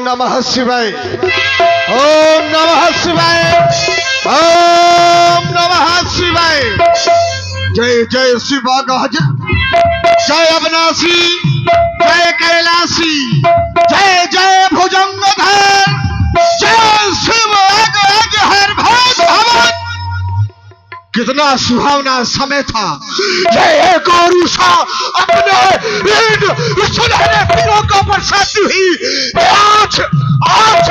नमः शिवाय। ओम नमः शिवाय। ओम नमः शिवाय। जय जय शिव गज, जय अविनाशी, जय कैलाशी, जय जय भुजंगधर, जय शिव हर भगवान। कितना सुहावना समय था। ये गौरूषा अपने इन सुनहरे तीरों को बरसाती हुई आज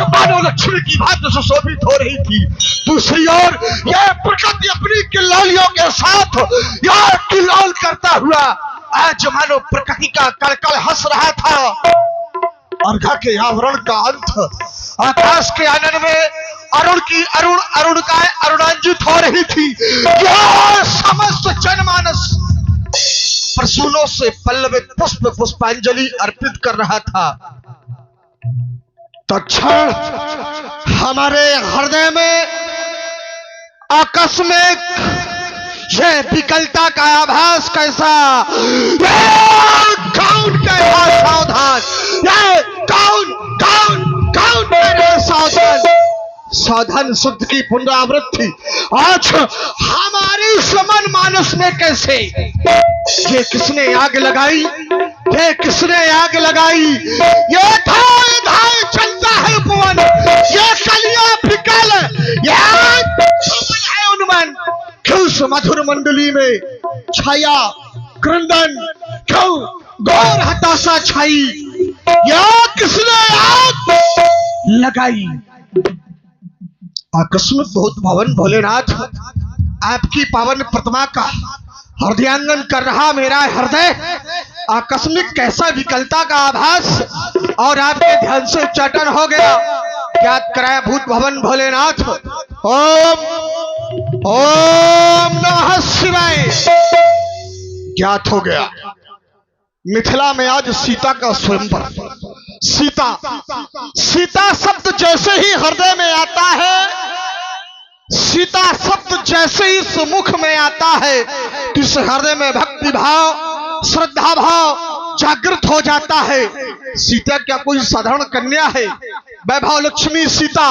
मानो लक्ष्मी की भांति सुशोभित हो रही थी। दूसरी ओर यह प्रकृति अपनी किल्लालियों के साथ यह किल्लाल करता हुआ आज मानो प्रकृति का कलकल हंस रहा था। अर्घा के आवरण का अंत, आकाश के आनंद में अरुण की अरुणिकाएं अरुणांजित हो रही थी। यह समस्त जनमानस प्रसूनों से पल्लवित पुष्प पुष्पांजलि अर्पित कर रहा था। तत्क्षण हमारे हृदय में आकस्मिक यह विकलता का आभास कैसा। कौन कैसा सावधान, कौन सावधान। साधन शुद्ध की पुनरावृत्ति आज हमारी समन मानस में कैसे। ये किसने आग लगाई, ये किसने आग लगाई। ये धाए धाए चलता है उपवन, ये कलियां फिकल, ये है उन्मन। क्यों उस मधुर मंडली में छाया क्रंदन, क्यों गौर हताशा छाई। या किसने आग लगाई। आकस्मिक भूत भवन भोलेनाथ आपकी पावन प्रतिमा का हृदयांगन कर रहा मेरा हृदय आकस्मिक कैसा विकलता का आभास और आपके ध्यान से उच्चाटन हो गया। ज्ञात कराया भूत भवन भोलेनाथ। ओम ओम नमः शिवाय। ज्ञात हो गया मिथिला में आज सीता का स्वयंवर। सीता शब्द जैसे ही हृदय में आता है, सीता शब्द जैसे ही सुमुख में आता है, इस हृदय में भक्ति भाव श्रद्धा भाव जागृत हो जाता है। सीता क्या कोई साधारण कन्या है। वैभव लक्ष्मी सीता,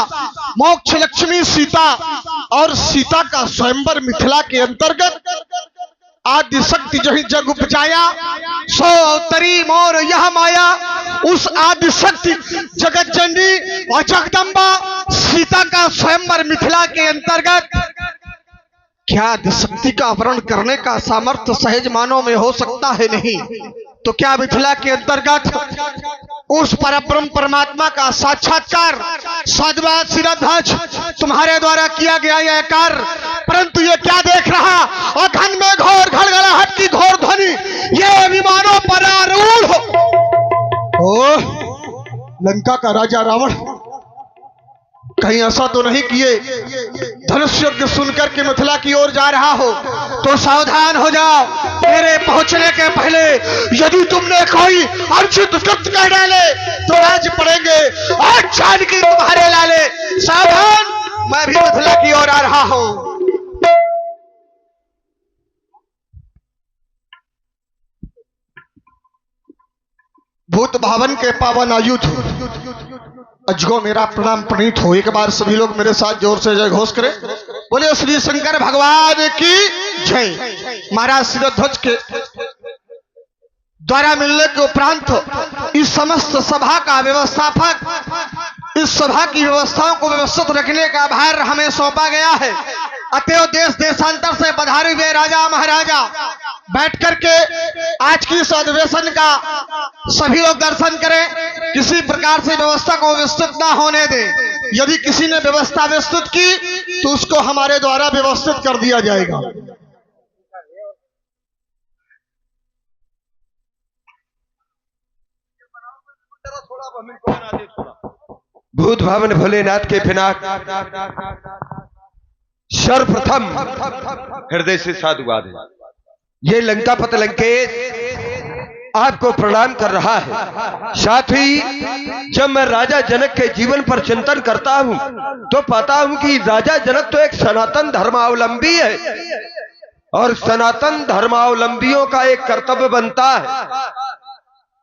मोक्ष लक्ष्मी सीता और सीता का स्वयंवर मिथिला के अंतर्गत आदि शक्ति जही जग उपजाया, सो अवतरी मोर यह माया। उस आदि शक्ति जगत जननी और जगदम्बा सीता का स्वयंवर मिथिला के अंतर्गत। क्या आदि शक्ति का अपहरण करने का सामर्थ्य सहज मानव में हो सकता है? नहीं। तो क्या मिथिला के अंतर्गत उस परब्रह्म परमात्मा का साक्षात्कार साधुवाद शिरोध्वज तुम्हारे द्वारा किया गया यह कार्य, परंतु ये क्या देख रहा। और घन में घोर घड़घड़ाहट की घोर ध्वनि ये विमानों पर आरूढ़। ओह लंका का राजा रावण कहीं ऐसा तो नहीं किए धनुष युद्ध सुनकर के मिथिला की ओर जा रहा हो तो सावधान हो जाओ। मेरे पहुंचने के पहले यदि तुमने कोई अनुचित कृत्य कर डाले तो आज पड़ेंगे आज जानकी तुम्हारे लाले। सावधान, मैं भी मिथिला की ओर आ रहा हूं। भूत भावन के पावन आयुध अजगो मेरा प्रणाम प्रणीत हो। एक बार सभी लोग मेरे साथ जोर से जय घोष करें। बोले श्री शंकर भगवान की जय। महाराज शिरोध्वज के द्वारा मिलने के उपरांत इस समस्त सभा का व्यवस्थापक, इस सभा की व्यवस्थाओं को व्यवस्थित रखने का भार हमें सौंपा गया है। अतएव देश देशांतर से पधारे हुए राजा महाराजा बैठ करके आज की इस अधिवेशन का सभी लोग दर्शन करें। किसी प्रकार से व्यवस्था को विस्तृत ना होने दें। यदि किसी ने व्यवस्था विस्तृत की तो उसको हमारे द्वारा व्यवस्थित कर दिया जाएगा। भूत भवन भोलेनाथ के पिनाक सर्वप्रथम हृदय से साधुवाद है। ये लंकापत लंकेश आपको प्रणाम कर रहा है। साथ ही जब मैं राजा जनक के जीवन पर चिंतन करता हूं तो पाता हूं कि राजा जनक तो एक सनातन धर्मावलंबी है और सनातन धर्मावलंबियों का एक कर्तव्य बनता है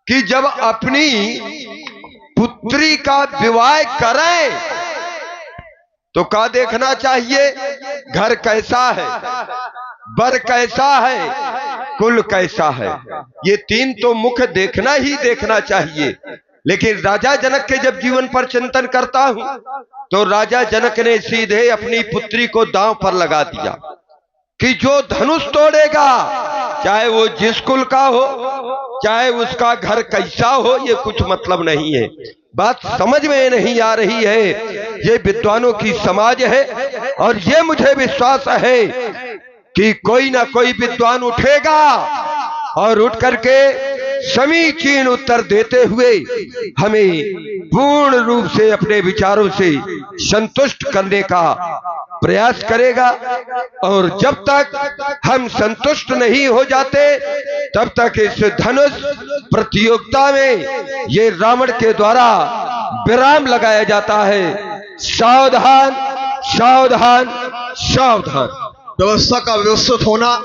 कि जब अपनी पुत्री का विवाह करें तो क्या देखना चाहिए? घर कैसा है, वर कैसा है, कुल कैसा है, ये तीन तो मुख्य देखना ही देखना चाहिए। लेकिन राजा जनक के जब जीवन पर चिंतन करता हूं तो राजा जनक ने सीधे अपनी पुत्री को दांव पर लगा दिया कि जो धनुष तोड़ेगा, चाहे वो जिस कुल का हो, चाहे उसका घर कैसा हो, ये कुछ मतलब नहीं है। बात समझ में नहीं आ रही है। ये विद्वानों की समाज है और ये मुझे विश्वास है कि कोई ना कोई विद्वान उठेगा और उठ करके समीचीन उत्तर देते हुए हमें पूर्ण रूप से अपने विचारों से संतुष्ट करने का प्रयास करेगा। और जब तक हम संतुष्ट नहीं हो जाते तब तक इस धनुष प्रतियोगिता में ये रावण के द्वारा विराम लगाया जाता है। सावधान सावधान सावधान। व्यवस्था का व्यवस्थित होना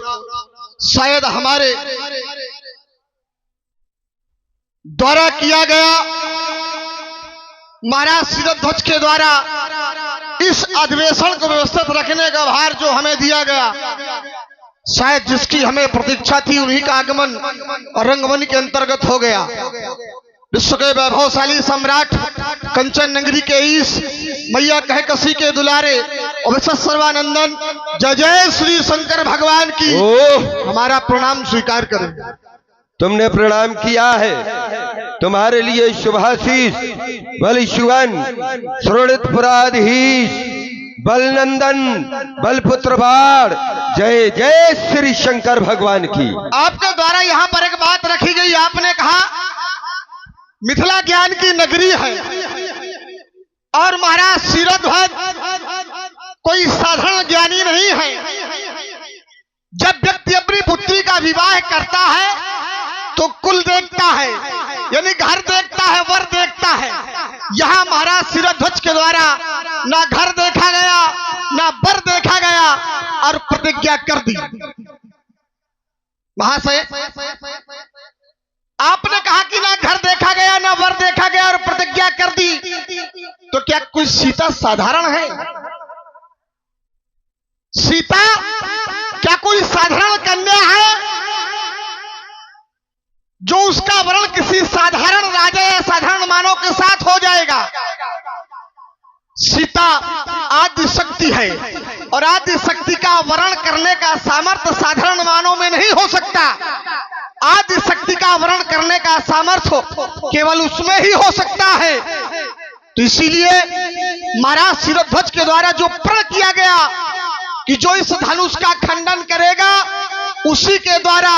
शायद हमारे द्वारा किया गया, महाराज शिरध्वज के द्वारा इस अधिवेशन को व्यवस्थित रखने का भार जो हमें दिया गया, शायद जिसकी हमें प्रतीक्षा थी उन्हीं का आगमन रंगमंच के अंतर्गत हो गया। विश्व के वैभवशाली सम्राट कंचन नगरी के ईश मैया कह कसी के दुलारे अवसर सर्वानंदन जय जय श्री शंकर भगवान की हमारा प्रणाम स्वीकार करें। तुमने प्रणाम किया है, तुम्हारे लिए शुभाशीष बल शुवन श्रोणित पुराधीश बल नंदन बलपुत्र बाण जय जय श्री शंकर भगवान की। आपके द्वारा यहाँ पर एक बात रखी गई, आपने कहा मिथिला ज्ञान की नगरी है और महाराज शिरध्वज कोई साधारण ज्ञानी नहीं है। जब व्यक्ति अपनी पुत्री का विवाह करता है तो कुल देखता है, यानी घर देखता है, वर देखता है। यहाँ महाराज शिरध्वज के द्वारा ना घर देखा गया ना वर देखा गया और प्रतिज्ञा कर दी। महाशय आपने कहा कि ना घर देखा गया ना वर देखा गया और प्रतिज्ञा कर दी, तो क्या कोई सीता साधारण है? सीता क्या कोई साधारण कन्या है जो उसका वर्ण किसी साधारण राजा या साधारण मानव के साथ हो जाएगा? सीता आदि शक्ति है और आदि शक्ति का वर्ण करने का सामर्थ्य साधारण मानव में नहीं हो सकता। आदि शक्ति का वर्ण करने का सामर्थ्य केवल उसमें ही हो सकता है। तो इसीलिए महाराज शिरध्वज के द्वारा जो प्रण किया गया कि जो इस धनुष का खंडन करेगा उसी के द्वारा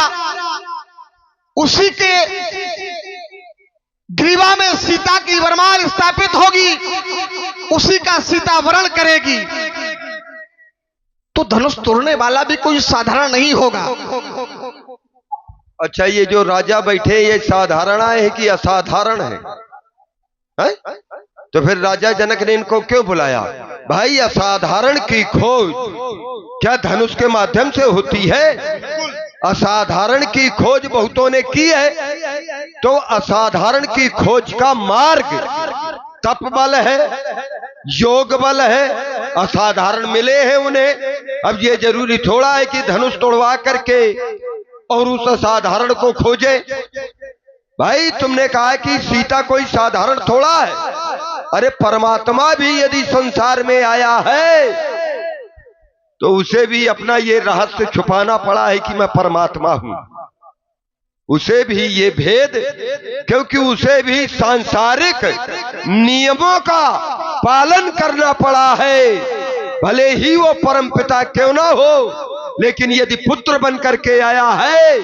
उसी के ग्रीवा में सीता की वरमाल स्थापित होगी, उसी का सीता वरण करेगी। तो धनुष तोड़ने वाला भी कोई साधारण नहीं होगा। अच्छा, ये जो राजा बैठे ये साधारण है कि असाधारण है? तो फिर राजा जनक ने इनको क्यों बुलाया? भाई असाधारण की खोज क्या धनुष के माध्यम से होती है? असाधारण की खोज बहुतों ने की है, तो असाधारण की खोज का मार्ग तप बल है, योग बल है, असाधारण मिले हैं उन्हें। अब ये जरूरी थोड़ा है कि धनुष तोड़वा करके और उस असाधारण को खोजे। भाई तुमने कहा कि सीता कोई साधारण थोड़ा है। अरे परमात्मा भी यदि संसार में आया है तो उसे भी अपना ये रहस्य छुपाना पड़ा है कि मैं परमात्मा हूं। उसे भी ये भेद, क्योंकि उसे भी सांसारिक नियमों का पालन करना पड़ा है। भले ही वो परमपिता क्यों ना हो, लेकिन यदि पुत्र बन करके आया है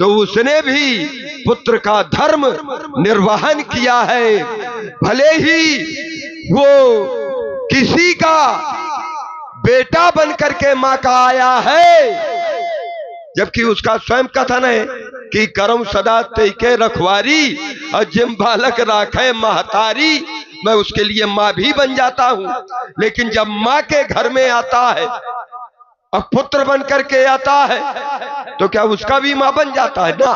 तो उसने भी पुत्र का धर्म निर्वहन किया है। भले ही वो किसी का बेटा बन करके मां का आया है, जबकि उसका स्वयं कथन है कि करम सदा तेके रखवारी और जिम बालक राखे महतारी। मैं उसके लिए मां भी बन जाता हूं, लेकिन जब मां के घर में आता है और पुत्र बन करके आता है तो क्या उसका भी मां बन जाता है ना?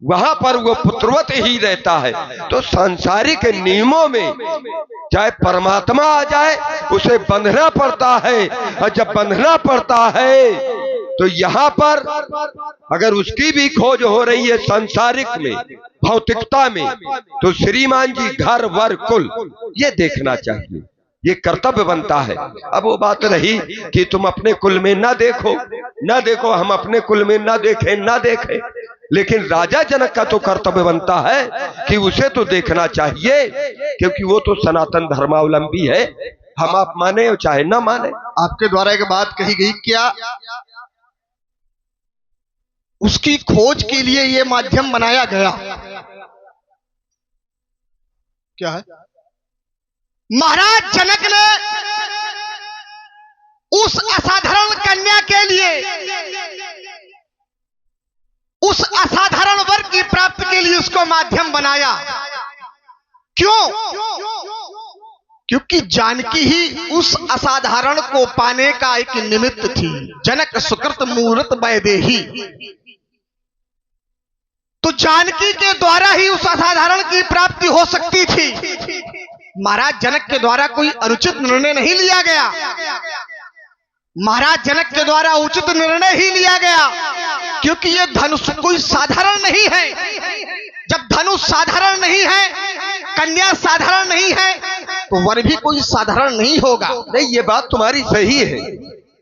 वहां पर वो पुत्रवत ही रहता है। तो सांसारिक नियमों में चाहे परमात्मा आ जाए उसे बंधना पड़ता है, और जब बंधना पड़ता है तो यहाँ पर अगर उसकी भी खोज हो रही है सांसारिक में, भौतिकता में, तो श्रीमान जी घर वर कुल ये देखना चाहिए, ये कर्तव्य बनता है। अब वो बात रही कि तुम अपने कुल में ना देखो, हम अपने कुल में ना देखें, लेकिन राजा जनक का तो कर्तव्य बनता है कि उसे तो देखना चाहिए, क्योंकि वो तो सनातन धर्मावलंबी है, हम आप माने और चाहे ना माने। आपके द्वारा एक बात कही गई, क्या उसकी खोज के लिए ये माध्यम बनाया गया? क्या है? महाराज जनक ने उस असाधारण कन्या के लिए, उस असाधारण वर की प्राप्ति के लिए उसको माध्यम बनाया। क्यों? क्योंकि जानकी ही उस असाधारण को पाने का एक निमित्त थी। जनक सुकृत मूर्त वैदेही, तो जानकी के द्वारा ही उस असाधारण की प्राप्ति हो सकती थी। महाराज जनक के द्वारा कोई अनुचित निर्णय नहीं लिया गया, महाराज जनक के द्वारा उचित निर्णय ही लिया गया, क्योंकि ये धनुष कोई साधारण नहीं है। जब धनुष साधारण नहीं है, कन्या साधारण नहीं है, तो वर भी कोई साधारण नहीं होगा। नहीं, ये बात तुम्हारी सही है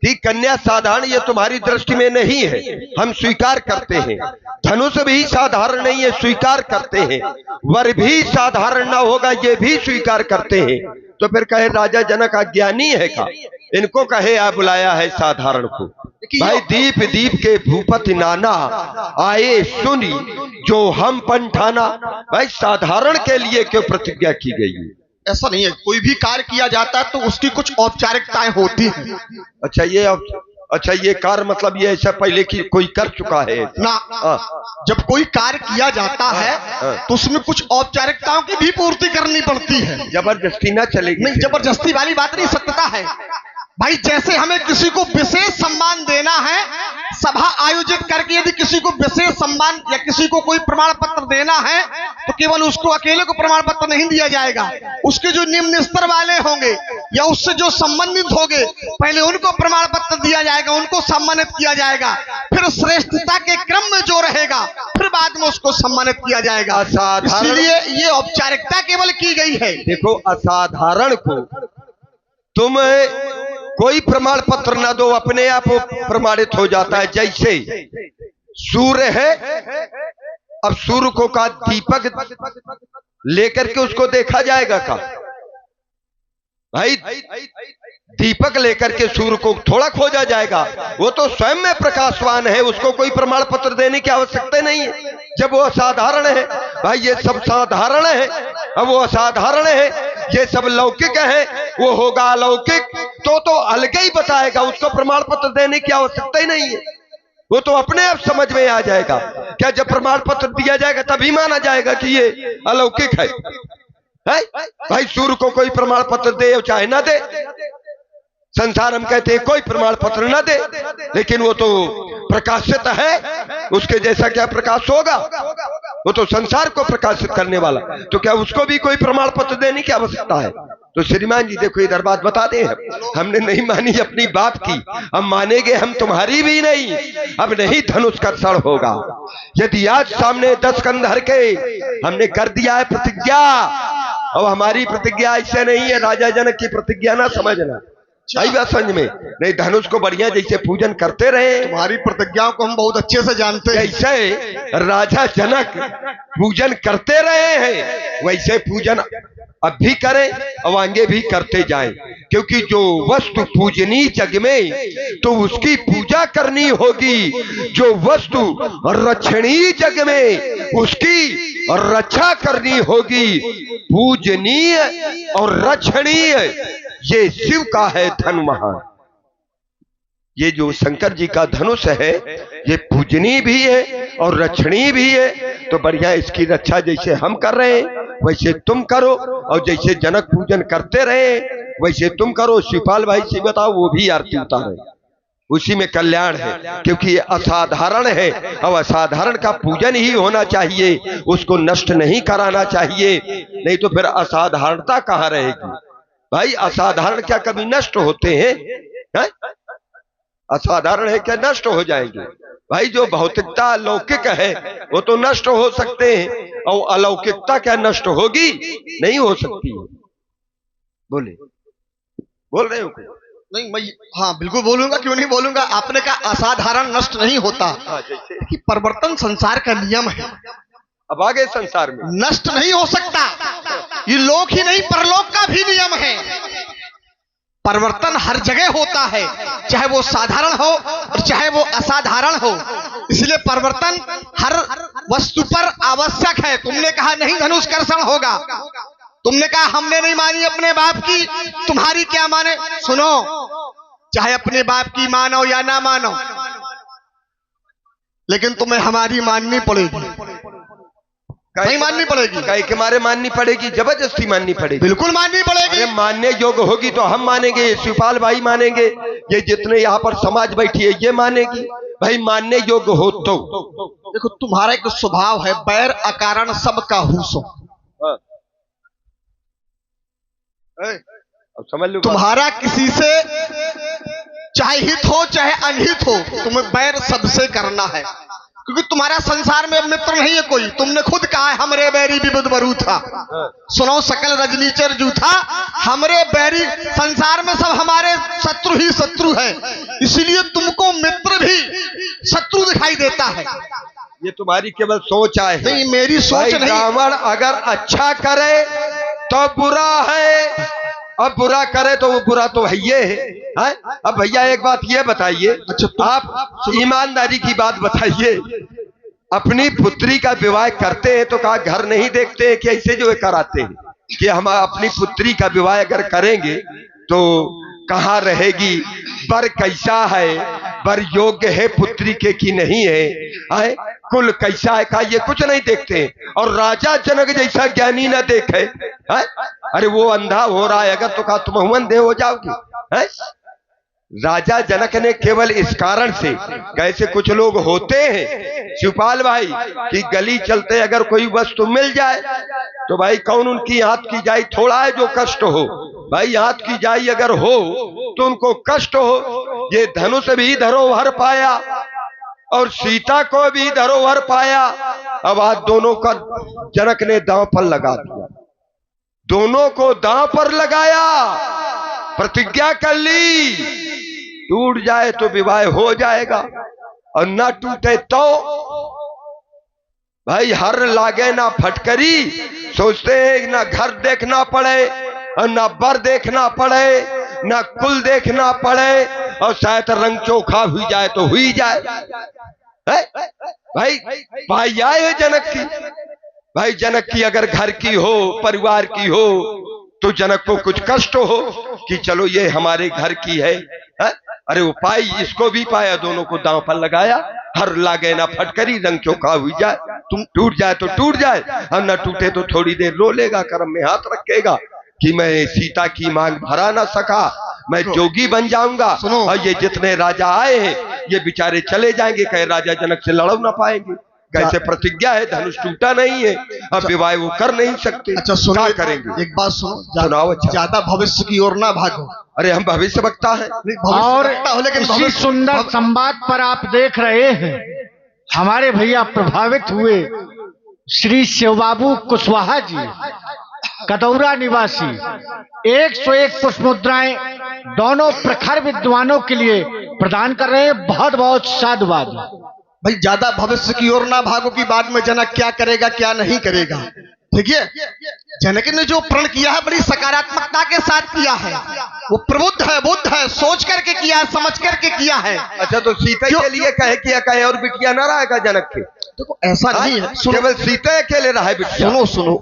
कि कन्या साधारण ये तुम्हारी दृष्टि में नहीं है, हम स्वीकार करते हैं। धनुष भी साधारण नहीं है, स्वीकार करते हैं। वर भी साधारण ना होगा, ये भी स्वीकार करते हैं। तो फिर कहे राजा जनक अज्ञानी है का? इनको कहे आ बुलाया है साधारण को। भाई दीप दीप के भूपति नाना आए सुनी जो हम पंठाना। भाई साधारण के लिए क्यों प्रतिज्ञा की गई है? ऐसा नहीं है, कोई भी कार्य किया जाता है तो उसकी कुछ औपचारिकताएं होती हैं। अच्छा ये कार्य मतलब ये ऐसा पहले की कोई कर चुका है ना? जब कोई कार्य किया जाता है तो उसमें कुछ औपचारिकताओं की भी पूर्ति करनी पड़ती है। जबरदस्ती ना चलेगी। नहीं, जबरदस्ती वाली बात नहीं, सत्यता है। भाई जैसे हमें किसी को विशेष सम्मान देना है, सभा आयोजित करके यदि किसी को विशेष सम्मान या किसी को कोई प्रमाण पत्र देना है तो केवल उसको अकेले को प्रमाण पत्र नहीं दिया जाएगा, उसके जो निम्न स्तर वाले होंगे या उससे जो संबंधित होंगे पहले उनको प्रमाण पत्र दिया जाएगा, उनको सम्मानित किया जाएगा, फिर श्रेष्ठता के क्रम में जो रहेगा फिर बाद में उसको सम्मानित किया जाएगा। इसलिए ये औपचारिकता केवल की गई है। देखो, असाधारण को तुम कोई प्रमाण पत्र ना दो, अपने आप प्रमाणित हो जाता है। जैसे सूर्य है, अब सूर्य को का दीपक लेकर के उसको देखा जाएगा का? भाई दीपक लेकर के सूर्य को थोड़ा खोजा जाएगा, वो तो स्वयं में प्रकाशवान है, उसको कोई प्रमाण पत्र देने की आवश्यकता नहीं है। जब वो असाधारण है, भाई ये सब साधारण है, अब वो असाधारण है, ये सब लौकिक है, वो होगा अलौकिक, तो अलग ही बताएगा, उसको प्रमाण पत्र देने की आवश्यकता ही नहीं है, वो तो अपने आप समझ में आ जाएगा। क्या जब प्रमाण पत्र दिया जाएगा तभी माना जाएगा कि ये अलौकिक है? भाई सूर्य को कोई प्रमाण पत्र दे चाहे ना दे, संसार हम कहते हैं कोई प्रमाण पत्र ना दे, लेकिन वो तो प्रकाशित है, उसके जैसा क्या प्रकाश होगा? वो तो संसार को प्रकाशित करने वाला, तो क्या उसको भी कोई प्रमाण पत्र देने की आवश्यकता है? तो श्रीमान जी देखो, इधर बात बता दें, हमने नहीं मानी अपनी बाप की, हम मानेंगे हम तुम्हारी भी नहीं। अब नहीं धनुष कर्षण होगा। यदि आज सामने 10 कंधर के हमने कर दिया है प्रतिज्ञा, अब हमारी प्रतिज्ञा ऐसे नहीं है, राजा जनक की प्रतिज्ञा ना समझना, आई बात समझ में नहीं। धनुष को बढ़िया जैसे पूजन करते रहे, तुम्हारी प्रतिज्ञाओं को हम बहुत अच्छे से जानते हैं, जैसे राजा जनक पूजन करते रहे हैं वैसे पूजन अब भी करें और आगे भी करते जाएं, क्योंकि जो वस्तु पूजनी जग में तो उसकी पूजा करनी होगी, जो वस्तु रक्षणीय जग में उसकी रक्षा करनी होगी। पूजनीय और रक्षणीय ये शिव का है धन महान। ये जो शंकर जी का धनुष है ये पूजनीय भी है और रक्षणीय भी है, तो बढ़िया इसकी रक्षा जैसे हम कर रहे हैं वैसे तुम करो, और जैसे जनक पूजन करते रहे वैसे तुम करो। शिवपाल भाई से बताओ, वो भी आरती उतारे, उसी में कल्याण है, क्योंकि ये असाधारण है और असाधारण का पूजन ही होना चाहिए, उसको नष्ट नहीं कराना चाहिए, नहीं तो फिर असाधारणता कहाँ रहेगी। भाई असाधारण क्या कभी नष्ट होते हैं? असाधारण है क्या नष्ट हो जाएंगे? भाई जो भौतिकता अलौकिक है वो तो नष्ट हो सकते हैं, और अलौकिकता क्या नष्ट होगी? नहीं हो सकती है। बोले, बोल रहे हो? नहीं मैं, हाँ बिल्कुल बोलूंगा, क्यों नहीं बोलूंगा। आपने कहा असाधारण नष्ट नहीं होता, कि परिवर्तन संसार का नियम है। अब आगे संसार में नष्ट नहीं हो सकता, ये लोक ही नहीं परलोक का भी नियम है। परिवर्तन हर जगह होता है, चाहे वो साधारण हो और चाहे वो असाधारण हो, इसलिए परिवर्तन हर वस्तु पर आवश्यक है। तुमने कहा नहीं धनुष कर्षण होगा, तुमने कहा हमने नहीं मानी अपने बाप की, तुम्हारी क्या माने? सुनो, चाहे अपने बाप की मानो या ना मानो, लेकिन तुम्हें हमारी माननी पड़ेगी। नहीं माननी पड़ेगी? कई के मारे माननी पड़ेगी, जबरदस्ती माननी पड़ेगी। बिल्कुल माननी पड़ेगी। अरे मानने योग्य होगी तो हम मानेंगे, शिवपाल भाई मानेंगे, ये जितने यहाँ पर समाज बैठी है ये मानेगी। भाई मानने योग्य हो तो देखो, तुम्हारा एक स्वभाव है, बैर अकारण सबका हुसो। अब समझ लो, तुम्हारा किसी से चाहे हित हो चाहे अनहित हो, तुम्हें बैर सबसे करना है, क्योंकि तुम्हारा संसार में मित्र नहीं है कोई। तुमने खुद कहा है हमरे बैरी विबुध बरू था, सुनो सकल रजनीचर जूथा, हमरे बैरी, संसार में सब हमारे शत्रु ही शत्रु है, इसीलिए तुमको मित्र भी शत्रु दिखाई देता है। ये तुम्हारी केवल सोच है। नहीं, मेरी सोच नहीं। रावण अगर अच्छा करे तो बुरा है, अब बुरा करे तो वो बुरा तो है ये है। अब भैया एक बात ये बताइए, अच्छा आप ईमानदारी की बात बताइए, अपनी पुत्री का विवाह करते हैं तो कहा घर नहीं देखते हैं कि ऐसे जो कराते हैं कि हम अपनी पुत्री का विवाह अगर करेंगे तो कहाँ रहेगी, वर कैसा है, वर योग्य है पुत्री के कि नहीं है, कुल कैसा है, का ये कुछ नहीं देखते। और राजा जनक जैसा ज्ञानी न देखे, अरे वो अंधा हो रहा है अगर तो कहा तुम अंधे हो जाओगे। राजा जनक ने केवल इस कारण से, कैसे कुछ लोग होते हैं शिवपाल भाई कि गली चलते अगर कोई वस्तु मिल जाए तो भाई कौन उनकी हाथ की जाई थोड़ा है जो कष्ट हो, भाई हाथ की जाई अगर हो तो उनको कष्ट हो। ये धनुष भी धरोहर पाया और सीता को भी धरोहर पाया, अब आज दोनों का जनक ने दांव पर लगा दिया, दोनों को दांव पर लगाया, प्रतिज्ञा कर ली, टूट जाए तो विवाह हो जाएगा और ना टूटे तो भाई हर लागे ना फटकरी। सोचते हैं ना घर देखना पड़े और ना बर देखना पड़े, ना कुल देखना पड़े, और शायद रंग चोखा हुई जाए तो हुई जाए। भाई भाई आए जनक की, भाई जनक की अगर घर की हो, परिवार की हो, तो जनक को कुछ कष्ट हो कि चलो ये हमारे घर की है। अरे वो पाई, इसको भी पाया, दोनों को दांव पर लगाया, हर लागे ना फटकरी, रंग चोखा हुई जाए, तुम टूट जाए तो टूट जाए और न टूटे तो थोड़ी देर रो लेगा, कर्म में हाथ रखेगा कि मैं सीता की मांग भरा ना सका, मैं जोगी बन जाऊंगा। और ये जितने राजा आए हैं ये बेचारे चले जाएंगे, कहे राजा जनक से लड़ ना पाएंगे, कैसे प्रतिज्ञा है, धनुष टूटा नहीं है, अब विवाह वो कर नहीं सकते। अच्छा सुनो, क्या करेंगे? एक बात सुनो, सुनाओ। अच्छा, ज्यादा भविष्य की ओर ना भागो। अरे हम भविष्य वक्ता है और इसी सुंदर संवाद पर आप देख रहे हैं, हमारे भैया प्रभावित हुए श्री शिवबाबू कुशवाहा जी, कटौरा निवासी, 101 पुष्प मुद्राएं दोनों प्रखर विद्वानों के लिए प्रदान कर रहे हैं। बहुत बहुत साधुवाद। भाई ज्यादा भविष्य की ओर ना भागो कि बाद में जनक क्या करेगा क्या नहीं करेगा। ठीक है, जनक ने जो प्रण किया है बड़ी सकारात्मकता के साथ किया है, वो प्रबुद्ध है, बुद्ध है, सोच करके किया है, समझ करके किया है। अच्छा तो सीता के लिए कहे किया, कहे और बिटिया ना रहेगा जनक के? देखो ऐसा नहीं है, केवल सीता अकेले रहा है बिटिया। सुनो सुनो,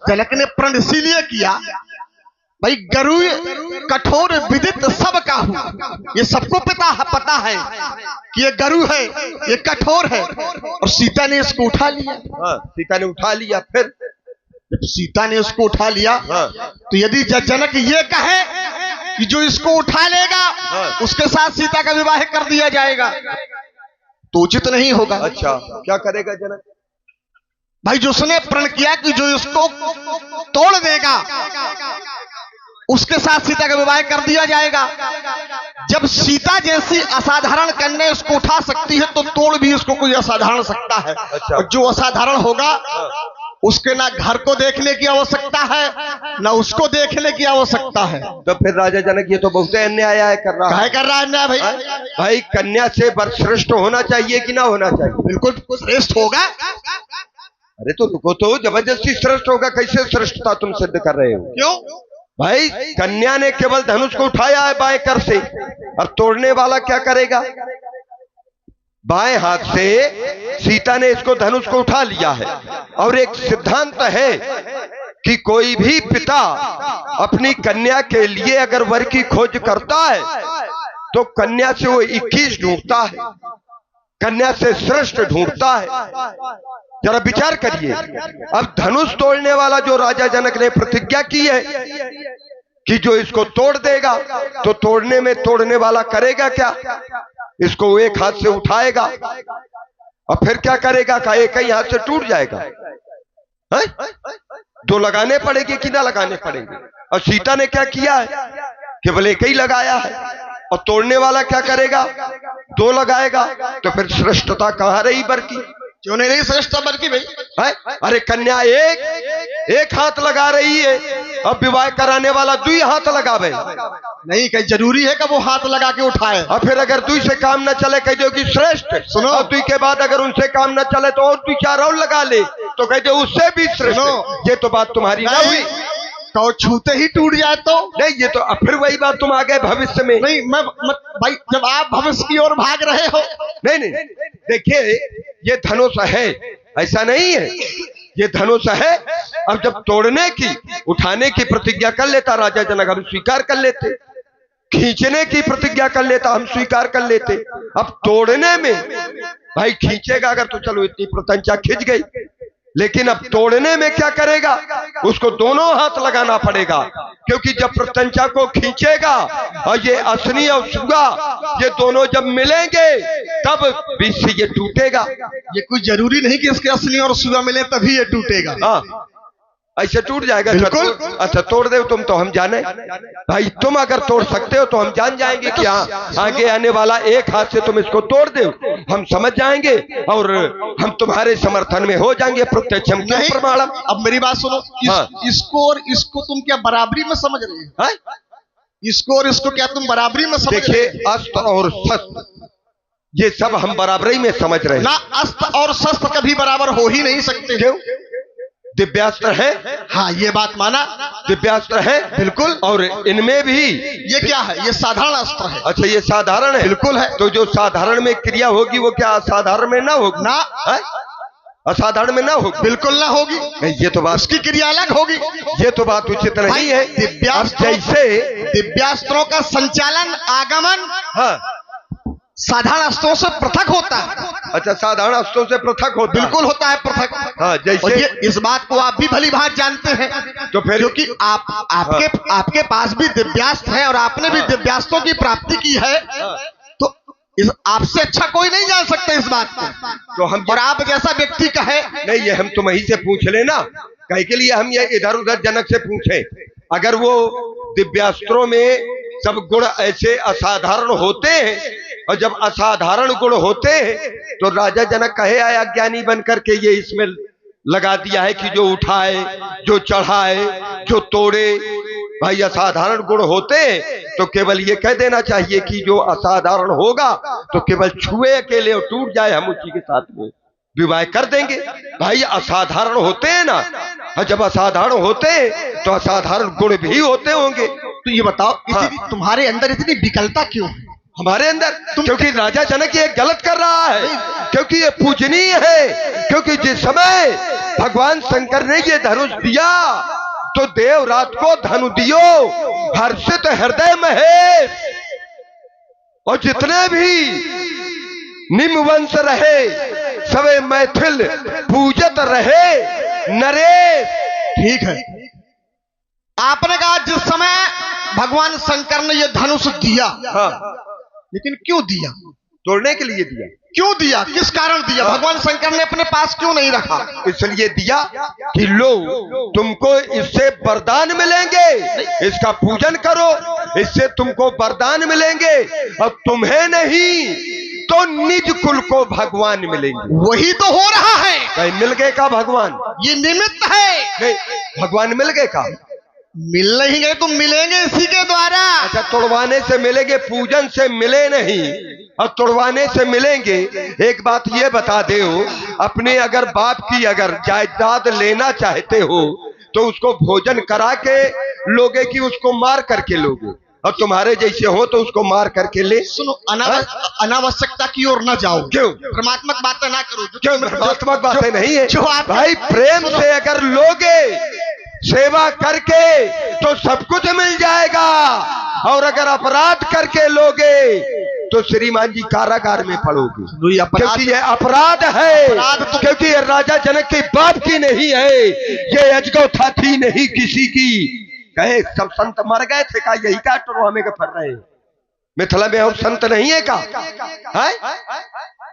जनक ने प्रण इसीलिए किया, भाई गरु कठोर विदित सब काहू, ये सबको पता है कि ये गरु है, ये कठोर है, और सीता ने इसको उठा लिया। सीता ने उठा लिया। फिर जब सीता ने उसको उठा लिया तो यदि जनक ये कहे कि जो इसको उठा लेगा उसके साथ सीता का विवाह कर दिया जाएगा, तो उचित नहीं होगा। अच्छा, क्या करेगा जनक? भाई जो उसने प्रण किया कि जो इसको तोड़ देगा उसके साथ सीता का विवाह कर दिया जाएगा। जब सीता जैसी असाधारण कन्या इसको उठा सकती है तो तोड़ भी इसको कोई असाधारण सकता है। अच्छा। और जो असाधारण होगा उसके ना घर को देखने की आवश्यकता है ना उसको देखने की आवश्यकता है। तो फिर राजा जनक ये तो बहुत अन्याय है कर रहा है। कर रहा है अन्याय भाई? भाई कन्या से वर श्रेष्ठ होना चाहिए कि ना होना चाहिए? बिल्कुल श्रेष्ठ होगा। अरे तो रुको, तो जबरदस्ती श्रेष्ठ होगा, कैसे श्रेष्ठता तुम सिद्ध कर रहे हो? क्यों भाई कन्या ने केवल धनुष को उठाया है बाएं कर से, अब तोड़ने वाला क्या करेगा? बाएं हाथ से सीता ने इसको धनुष को उठा लिया है। और एक सिद्धांत है कि कोई भी पिता अपनी कन्या के लिए अगर वर की खोज करता है तो कन्या से वो 21 ढूंढता है, कन्या से श्रेष्ठ ढूंढता है। जरा विचार करिए, अब धनुष तोड़ने वाला जो राजा जनक ने प्रतिज्ञा की है कि जो इसको तोड़ देगा, तो तोड़ने में तोड़ने वाला करेगा क्या? इसको एक हाथ से उठाएगा और फिर क्या करेगा? का एक ही हाथ से टूट जाएगा। है? दो लगाने पड़ेंगे कि ना लगाने पड़ेंगे? और सीता ने क्या किया है? केवल एक ही लगाया है। और तोड़ने वाला क्या करेगा? दो लगाएगा। तो फिर श्रेष्ठता कहां रही वर की? क्यों नहीं रही श्रेष्ठता वर की भाई? है? अरे कन्या एक हाथ लगा रही है, अब विवाह कराने वाला 2 हाथ लगावे। नहीं, कहीं जरूरी है कि वो हाथ लगा के उठाए? और फिर अगर 2 से काम न चले कह दो कि श्रेष्ठ। सुनो, और 2 के बाद अगर उनसे काम न चले तो और 2-4 और लगा ले तो कह दो उससे भी श्रेष्ठ। ये तो बात तुम्हारी ना हुई। तो छूते ही टूट जाए तो नहीं, ये तो फिर वही बात तुम आ गए भविष्य में। नहीं, मैं भाई जब आप भविष्य की ओर भाग रहे हो। नहीं, देखिए ये धनुष है, ऐसा नहीं है, ये धनुष है। अब जब तोड़ने की उठाने की प्रतिज्ञा कर लेता राजा जनक, हम स्वीकार कर लेते। खींचने की प्रतिज्ञा कर लेता, हम स्वीकार कर लेते। अब तोड़ने में भाई खींचेगा अगर तो चलो इतनी प्रतंचा खिंच गई, लेकिन अब तोड़ने में क्या करेगा? उसको दोनों हाथ लगाना पड़ेगा, क्योंकि जब प्रत्यंचा को खींचेगा और ये असनी और सुगा ये दोनों जब मिलेंगे तब बीच से ये टूटेगा। ये कुछ जरूरी नहीं कि इसके असली और सुगा मिले तभी ये टूटेगा। हाँ, ऐसे टूट जाएगा। बिल्कुल। अच्छा तोड़ दे तुम, तो हम जाने भाई, तुम अगर तोड़ सकते हो तो हम जान जाएंगे कि हाँ आगे आने वाला एक हाथ से तुम इसको तोड़ दे, हम समझ जाएंगे और हम तुम्हारे समर्थन में हो जाएंगे प्रत्यक्षम नहीं प्रमाणम। अब मेरी बात सुनो, इसको और इसको तुम क्या बराबरी में समझ रहे हो? इसको और इसको क्या तुम बराबरी में समझ रहे हो? देखिए अस्त्र और शस्त्र ये सब हम बराबरी में समझ रहे हैं ना। अस्त्र और शस्त्र कभी बराबर हो ही नहीं सकते। क्यों? दिव्यास्त्र है। हाँ, ये बात माना, दिव्यास्त्र है बिल्कुल। और इनमें भी ये क्या है? ये साधारण अस्त्र है। अच्छा, ये साधारण है? बिल्कुल है। तो जो साधारण में क्रिया होगी वो क्या असाधारण में ना होगी? ना, असाधारण में ना होगी? बिल्कुल ना होगी। ये तो बात, उसकी क्रिया अलग होगी। ये तो बात उचित नहीं है। जैसे दिव्यास्त्रों का संचालन आगमन साधारण अस्त्रों से पृथक होता है। अच्छा, साधारण अस्त्रों से पृथक होता है? बिल्कुल होता है पृथक। हाँ, जैसे इस बात को आप भी भली भांति जानते हैं। तो फिर क्योंकि आपके पास भी दिव्यास्त्र है और आपने भी दिव्यास्त्रों की प्राप्ति की है, तो आपसे अच्छा कोई नहीं जान सकता इस बात को। तो हम और आप जैसा व्यक्ति कहे नहीं, ये हम तुम ही से पूछ लेना, कहीं के लिए हम ये इधर उधर जनक से पूछे। अगर वो दिव्यास्त्रों में सब गुण ऐसे असाधारण होते हैं और जब असाधारण गुण होते हैं तो राजा जनक कहे आया ज्ञानी बन करके ये इसमें लगा दिया है कि जो उठाए, जो चढ़ाए, जो तोड़े, भाई असाधारण गुण होते हैं तो केवल ये कह देना चाहिए कि जो असाधारण होगा तो केवल छुए अकेले और टूट जाए, हम उसी के साथ में विवाह कर देंगे। भाई असाधारण होते हैं ना, और जब असाधारण होते हैं तो असाधारण गुण भी होते होंगे। तो ये बताओ, तुम्हारे अंदर इतनी विकलता क्यों है? हमारे अंदर? क्योंकि राजा जनक ये गलत कर रहा है, क्योंकि ये पूजनीय है। क्योंकि जिस समय भगवान शंकर ने ये धनुष दिया तो देव रात को धनु दियो हर्षित हृदय महेश, और जितने भी निम्न वंश रहे सवे मैथिल पूजत रहे नरेश। ठीक है, आपने कहा जिस समय भगवान शंकर ने ये धनुष दिया, हाँ, लेकिन क्यों दिया? तोड़ने के लिए दिया। क्यों दिया? किस कारण दिया? भगवान शंकर ने अपने पास क्यों नहीं रखा? इसलिए दिया कि लो, तुमको इससे वरदान मिलेंगे, इसका पूजन करो, इससे तुमको वरदान मिलेंगे, और तुम्हें नहीं तो निज कुल को भगवान मिलेंगे। वही तो हो रहा है। कहीं मिल गए का भगवान? ये निमित्त है। नहीं, भगवान मिल गए का? मिल नहीं गए तो मिलेंगे इसी के द्वारा। अच्छा, तोड़वाने से मिलेंगे, पूजन से मिले नहीं, और तोड़वाने से मिलेंगे। एक बात ये बता दे हो, अपने अगर बाप की अगर जायदाद लेना चाहते हो तो उसको भोजन करा के लोगे कि उसको मार करके लोगे? और तुम्हारे जैसे हो तो उसको मार करके ले। सुनो, अनावश्यकता की ओर न जाओ। क्यों? परमात्मक बातें ना करो। क्यों परमात्मक बातें नहीं है? जो आप भाई प्रेम से अगर लोगे, सेवा करके, तो सब कुछ मिल जाएगा, और अगर अपराध करके लोगे तो श्रीमान जी कारागार में पड़ोगे, क्योंकि ये अपराध है। क्योंकि ये राजा जनक के बाप की नहीं है, ये अजगौथा थी नहीं किसी की। कहे सब संत मर गए थे का? यही का टुरवा में फिर रहे मिथिला में और संत नहीं है का? है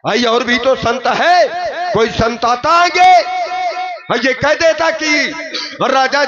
भाई, और भी तो संत है। कोई संत आता आगे ये कह देता कि राजा